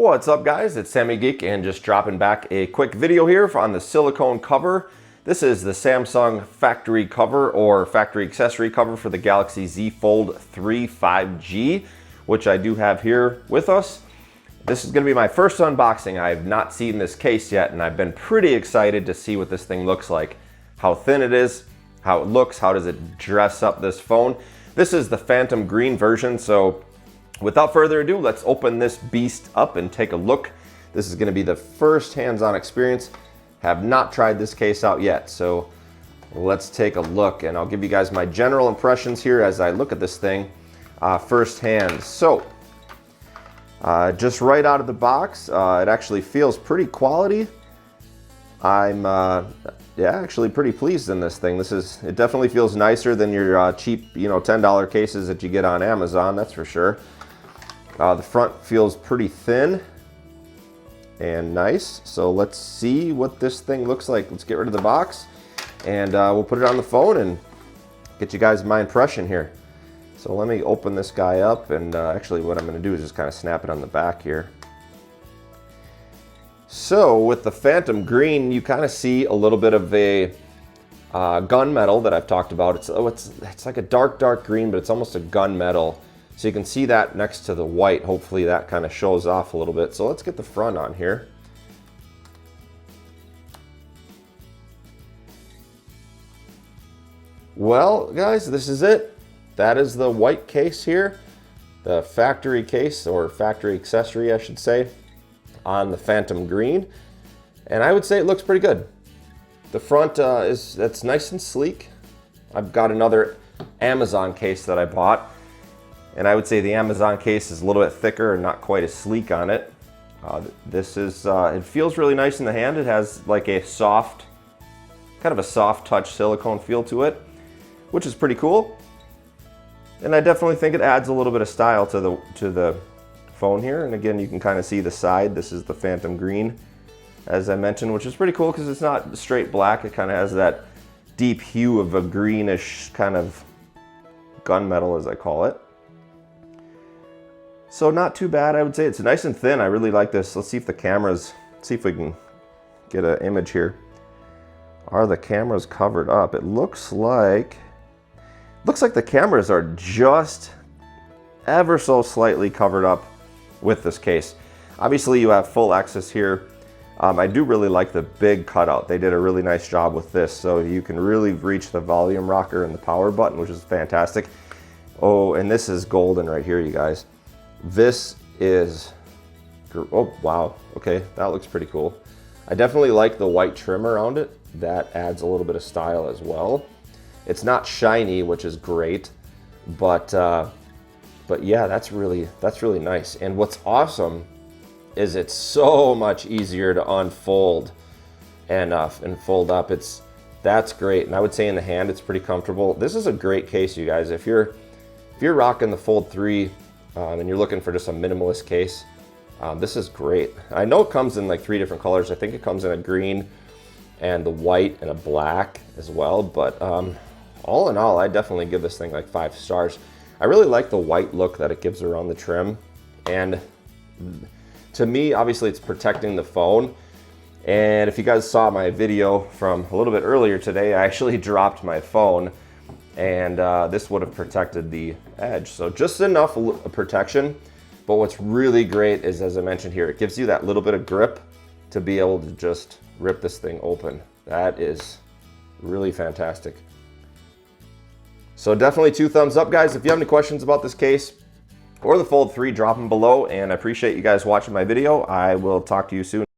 What's up guys, it's Sammy Geek and just dropping back a quick video here on the silicone cover. This is the Samsung factory cover or factory accessory cover for the Galaxy Z Fold 3 5G, which I do have here with us. This is going to be my first unboxing. I have not seen this case yet and I've been pretty excited to see what this thing looks like. How thin it is, how it looks, how does it dress up this phone. This is the Phantom Green version, so without further ado, let's open this beast up and take a look. This is going to be the first hands-on experience. Have not tried this case out yet, so let's take a look and I'll give you guys my general impressions here as I look at this thing firsthand. So, just right out of the box, it actually feels pretty quality. I'm actually pretty pleased in this thing. It definitely feels nicer than your cheap, $10 cases that you get on Amazon, that's for sure. The front feels pretty thin and nice. So let's see what this thing looks like. Let's get rid of the box and we'll put it on the phone and get you guys my impression here. So let me open this guy up and actually what I'm going to do is just kind of snap it on the back here. So with the Phantom Green, you kind of see a little bit of a gunmetal that I've talked about. It's like a dark green, but it's almost a gunmetal. So you can see that next to the white. Hopefully that kind of shows off a little bit. So let's get the front on here. Well, guys, this is it. That is the white case here. The factory case, or factory accessory, I should say, on the Phantom Green. And I would say it looks pretty good. The front that's nice and sleek. I've got another Amazon case that I bought. And I would say the Amazon case is a little bit thicker and not quite as sleek on it. It feels really nice in the hand. It has like a soft, kind of a soft touch silicone feel to it, which is pretty cool. And I definitely think it adds a little bit of style to the phone here. And again, you can kind of see the side. This is the Phantom Green, as I mentioned, which is pretty cool because it's not straight black. It kind of has that deep hue of a greenish kind of gunmetal, as I call it. So not too bad, I would say. It's nice and thin. I really like this. Let's see if see if we can get an image here. Are the cameras covered up? It looks like the cameras are just ever so slightly covered up with this case. Obviously you have full access here. I do really like the big cutout. They did a really nice job with this. So you can really reach the volume rocker and the power button, which is fantastic. Oh, and this is golden right here, you guys. This is, oh wow, okay, that looks pretty cool. I definitely like the white trim around it. That adds a little bit of style as well. It's not shiny, which is great, but yeah, that's really nice. And what's awesome is it's so much easier to unfold and fold up. That's great, and I would say in the hand it's pretty comfortable. This is a great case, you guys. If you're rocking the Fold 3. And you're looking for just a minimalist case, this is great. I know it comes in like 3 different colors. I think it comes in a green and the white and a black as well. But all in all, I definitely give this thing like 5 stars. I really like the white look that it gives around the trim. And to me, obviously it's protecting the phone. And if you guys saw my video from a little bit earlier today, I actually dropped my phone. And this would have protected the edge. So just enough protection. But what's really great is, as I mentioned here, it gives you that little bit of grip to be able to just rip this thing open. That is really fantastic. So definitely 2 thumbs up, guys. If you have any questions about this case or the Fold 3, drop them below. And I appreciate you guys watching my video. I will talk to you soon.